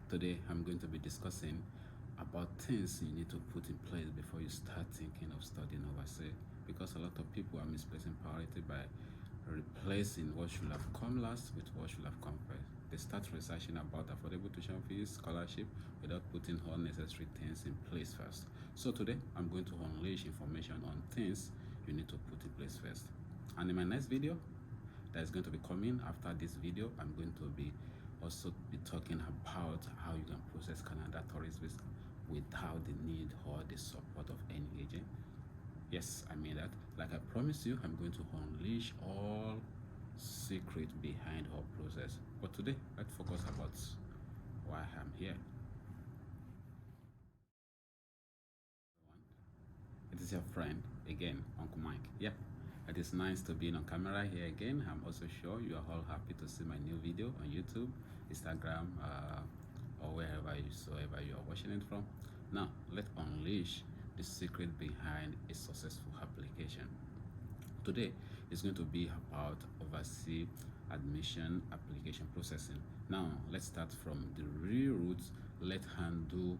Today I'm going to be discussing about things you need to put in place before you start thinking of studying overseas, because a lot of people are misplacing priority by replacing what should have come last with what should have come first. They start researching about affordable tuition fees, scholarship, without putting all necessary things in place first. So today I'm going to unleash information on things you need to put in place first. And in my next video that is going to be coming after this video, I'm going to be also be talking about how you can process Canada tourist visa without the need or the support of any agent. Yes, I mean that. Like I promised you, I'm going to unleash all secret behind our process. But today, let's focus about why I'm here. It is your friend again, Uncle Mike. Yep, it is nice to be on camera here again. I'm also sure you are all happy to see my new video on YouTube, Instagram, or wheresoever you are watching it from. Now, let's unleash the secret behind a successful application. Today is going to be about overseas admission application processing. Now, let's start from the real roots. Let's handle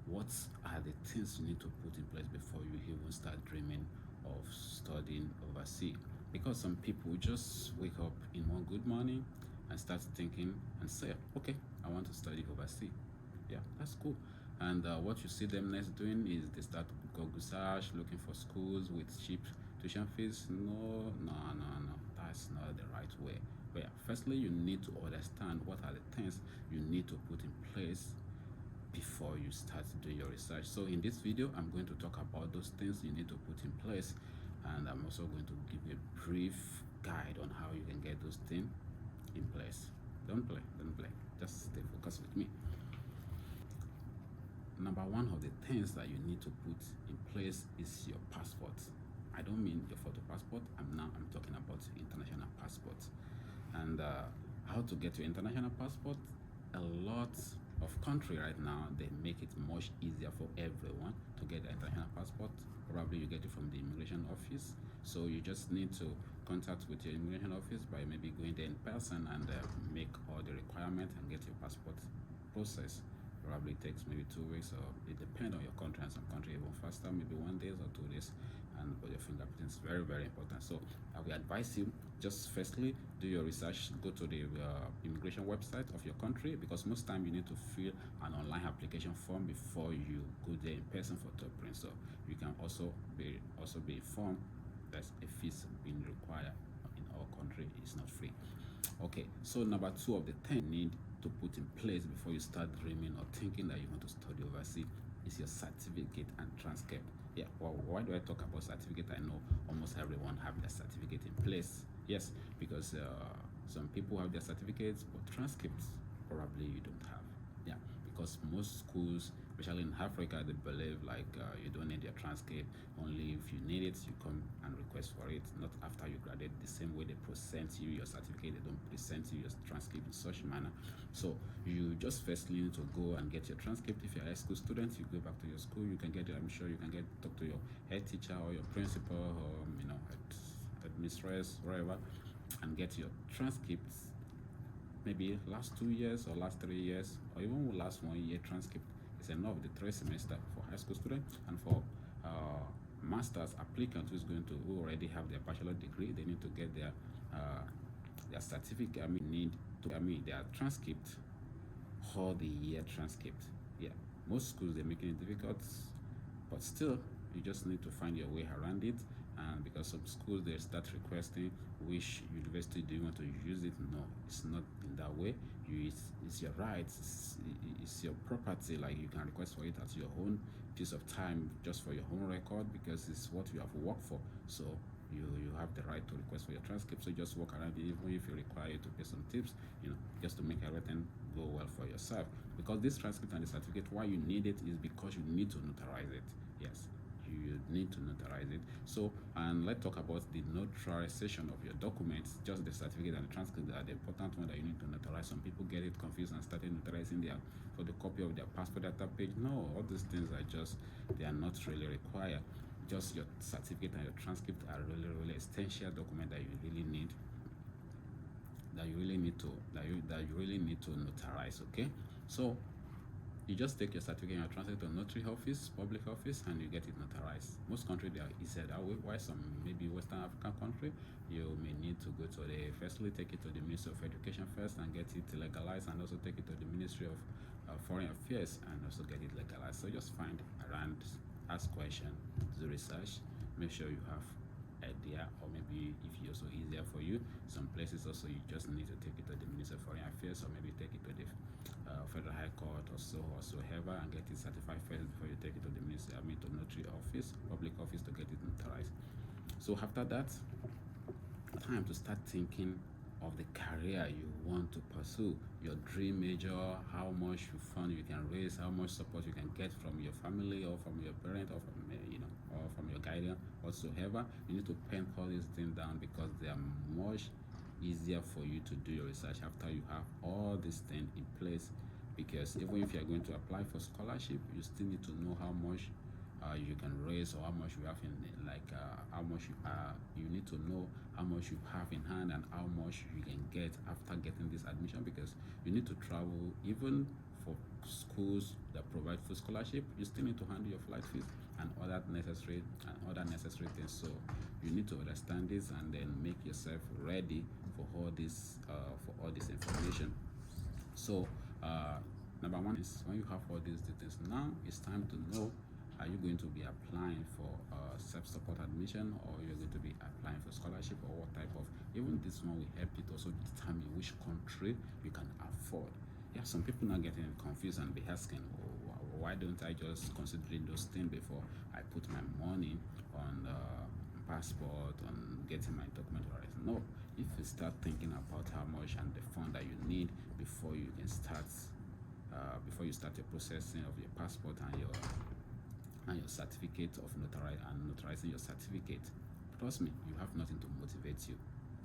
what are the things you need to put in place before you even start dreaming of studying overseas. Because some people just wake up in one good morning and start thinking and say, okay, I want to study overseas. Yeah, that's cool. And what you see them next doing is they start Google search, looking for schools with cheap tuition fees. No, that's not the right way. But yeah, firstly, you need to understand what are the things you need to put in place before you start doing your research. So in this video, I'm going to talk about those things you need to put in place, and I'm also going to give you a brief guide on how you can get those things in place. Don't play, just stay focused with me. Number one of the things that you need to put in place is your passport. I don't mean your photo passport. I'm talking about international passport. And how to get your international passport? A lot of country right now, they make it much easier for everyone to get an international passport. Probably you get it from the immigration office. So you just need to contact with your immigration office by maybe going there in person and make all the requirements and get your passport processed. Probably takes maybe 2 weeks, or it depends on your country, and some country even faster, maybe 1 day or 2 days. And but your fingerprint is very, very important. So I will advise you, just firstly do your research, go to the immigration website of your country, because most time you need to fill an online application form before you go there in person for top print. So you can also be informed that a fees being required in our country is not free. Okay, so number two of the 10 you need to put in place before you start dreaming or thinking that you want to study overseas is your certificate and transcript. Yeah, well, why do I talk about certificate? I know almost everyone have their certificate in place. Yes, because some people have their certificates, but transcripts probably you don't have. Yeah, because most schools, especially in Africa, they believe like you don't need your transcript. Only if you need it, you come and request for it. Not after you graduate. The same way they present you your certificate, they don't present you your transcript in such manner. So you just firstly need to go and get your transcript. If you're a high school student, you go back to your school. You can get it. I'm sure you can talk to your head teacher or your principal or headmistress, wherever, and get your transcripts. Maybe last 2 years or last 3 years or even last 1 year transcript is enough. The 3 semester for high school student, and for master's applicant who already have their bachelor degree, they need to get their certificate. Their transcript or the year transcript. Yeah, most schools they're making it difficult, but still you just need to find your way around it. And because some schools they start requesting which university do you want to use it. No, it's not in that way. It's your rights, it's your property. Like you can request for it at your own piece of time, just for your own record, because it's what you have worked for. So you have the right to request for your transcript. So just walk around it, even if you require you to pay some tips, just to make everything go well for yourself. Because this transcript and the certificate, why you need it is because you need to notarize it. Yes, you need to notarize it. So, and let's talk about the notarization of your documents. Just the certificate and the transcript are the important one that you need to notarize. Some people get it confused and started notarizing their for the copy of their passport data page. No, all these things are they are not really required. Just your certificate and your transcript are really essential document that you really need to notarize. Okay, so You just take your certificate and you transfer it to a notary office, public office, and you get it notarized. Most countries they are easier that way. Why some maybe Western African country, you may need to go to the firstly take it to the Ministry of Education first and get it legalized, and also take it to the Ministry of Foreign Affairs and also get it legalized. So just find around, ask question, do research, make sure you have idea, or maybe if it's also easier for you, some places also you just need to take it to the Minister of Foreign Affairs, or maybe take it to the Federal High Court or so whatsoever, and get it certified first before you take it to the Ministry, to notary office, public office, to get it notarized. So after that, time to start thinking of the career you want to pursue, your dream major, how much fund you can raise, how much support you can get from your family or from your parent or from or from your guardian whatsoever. You need to pen all these things down, because they are much easier for you to do your research after you have all these things in place. Because even if you are going to apply for scholarship, you still need to know how much you can raise, or how much you have in how much you need to know how much you have in hand and how much you can get after getting this admission, because you need to travel. Even for schools that provide full scholarship, you still need to handle your flight fees and other necessary things. So you need to understand this and then make yourself ready for all this information. So number one is, when you have all these details, now it's time to know, are you going to be applying for self-support admission, or you're going to be applying for scholarship, or what type of, even this one will help you to also determine which country you can afford. Yeah, some people now getting confused and be asking, oh, why don't I just considering those things before I put my money on passport, on getting my document right? No, if you start thinking about how much and the fund that you need before you can start your processing of your passport and your certificate of notarizing your certificate, trust me, you have nothing to motivate you.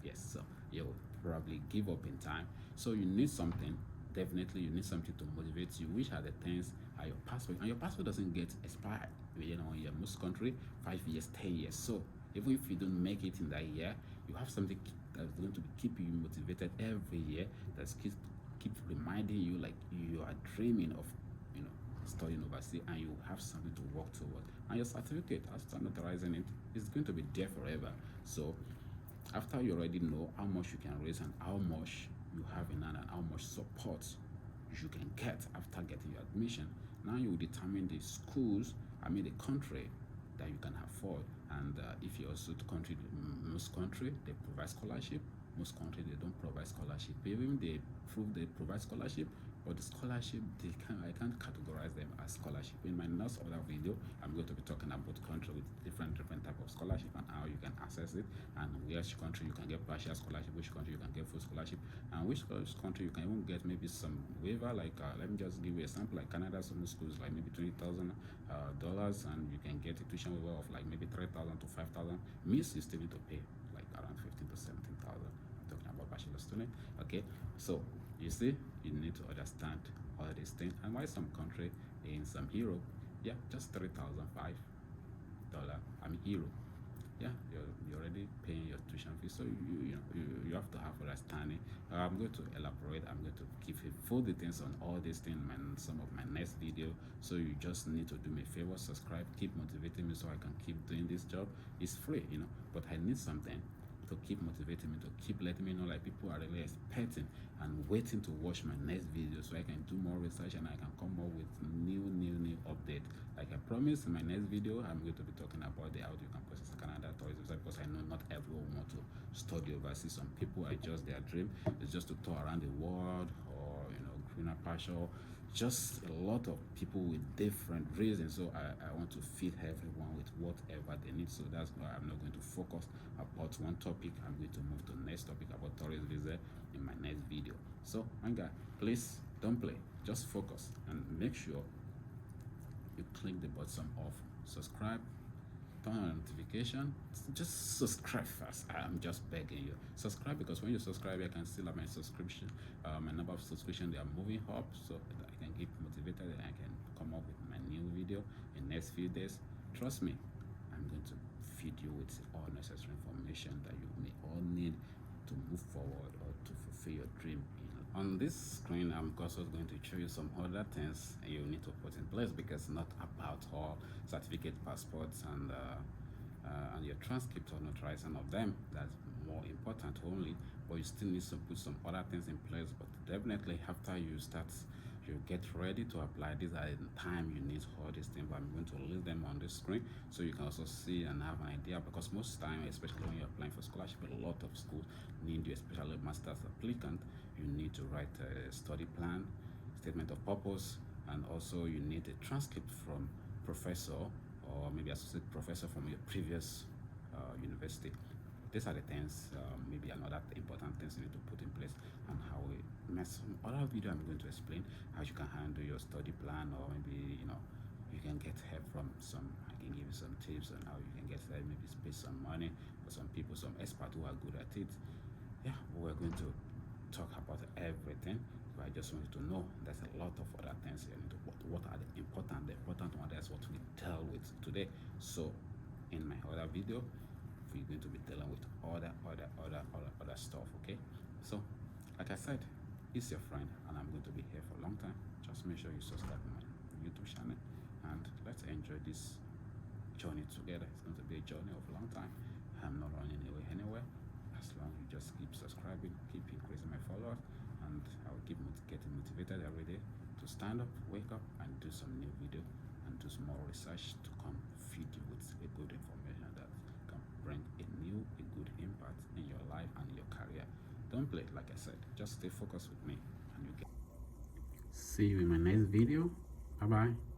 Yes, so you'll probably give up in time. So you need something. Definitely you need something to motivate you. Which are the things? Are your passport, and your passport doesn't get expired, in most country, 5 years, 10 years. So even if you don't make it in that year, you have something that's going to keep you motivated every year, that's keep reminding you, like, you are dreaming of studying overseas, and you have something to work toward. And your certificate, after notarizing it, is going to be there forever. So after you already know how much you can raise and how much you have in hand and how much support you can get after getting your admission, now you will determine the schools, the country that you can afford. And if you also to country, most country they provide scholarship, most country they don't provide scholarship. Even they prove they provide scholarship, but the scholarship, I can't categorize them as scholarship. In my next other video, I'm going to be talking about country with different type of scholarship and how you can access it, and which country you can get partial scholarship, which country you can get full scholarship, and which country you can even get maybe some waiver. Like let me just give you a sample. Like Canada, some schools like maybe $20,000, and you can get a tuition waiver of like maybe $3,000 to $5,000. Means you still need to pay like around $15,000 to $17,000. I'm talking about bachelor student. Okay, so you see, you need to understand all these things, and why some country in some Europe, yeah, just $3,005, euro. Yeah, you're already paying your tuition fee, so you have to have understanding. I'm going to elaborate. I'm going to give you full details on all these things in some of my next video. So you just need to do me a favor, subscribe, keep motivating me so I can keep doing this job. It's free, but I need something to keep motivating me, to keep letting me know, like, people are really expecting and waiting to watch my next video, so I can do more research and I can come up with new update. Like I promised, in my next video I'm going to be talking about how you can process a Canada tourist visa, because I know not everyone want to study overseas. Some people are just, their dream is just to tour around the world, or greener pasture. Just a lot of people with different reasons, so I want to feed everyone with whatever they need. So that's why I'm not going to focus about one topic. I'm going to move to the next topic about tourist visa in my next video. So manga, please don't play, just focus and make sure you click the button of subscribe, turn on notification. Just subscribe first. I'm just begging you, subscribe, because when you subscribe, I can still have my subscription, my number of subscription, they are moving up, so that I can get motivated and I can come up with my new video in next few days. Trust me, I'm going to feed you with all necessary information that you may all need to move forward or to fulfill your dream in On this screen, I'm also going to show you some other things you need to put in place, because not about all certificate, passports, and your transcript or notarizing of them. That's more important only, but you still need to put some other things in place. But definitely after you start, you get ready to apply. These are the time you need all these things, but I'm going to list them on the screen so you can also see and have an idea, because most time, especially when you're applying for scholarship, a lot of schools need you, especially master's applicant. You need to write a study plan, statement of purpose, and also you need a transcript from professor or maybe associate professor from your previous university. These are the things, maybe another important things you need to put in place, and how we some other video I'm going to explain how you can handle your study plan, or maybe you can get help from some. I can give you some tips on how you can get there, maybe spend some money for some people, some experts who are good at it. Yeah, we're going to talk about everything. But I just want you to know there's a lot of other things you need to put. What are the important one? That's what we deal with today. So in my other video, we're going to be dealing with other stuff. Okay, so like I said, it's your friend, and I'm going to be here for a long time. Just make sure you subscribe to my YouTube channel, and let's enjoy this journey together. It's going to be a journey of a long time. I'm not running away anywhere. As long as you just keep subscribing, keep increasing my followers, and I'll keep getting motivated every day to stand up, wake up, and do some new video, and do some more research to come feed you with a good information that can bring a good impact in your life and your career. Don't play, like I said. Just stay focused with me, and you get. See you in my next video. Bye bye.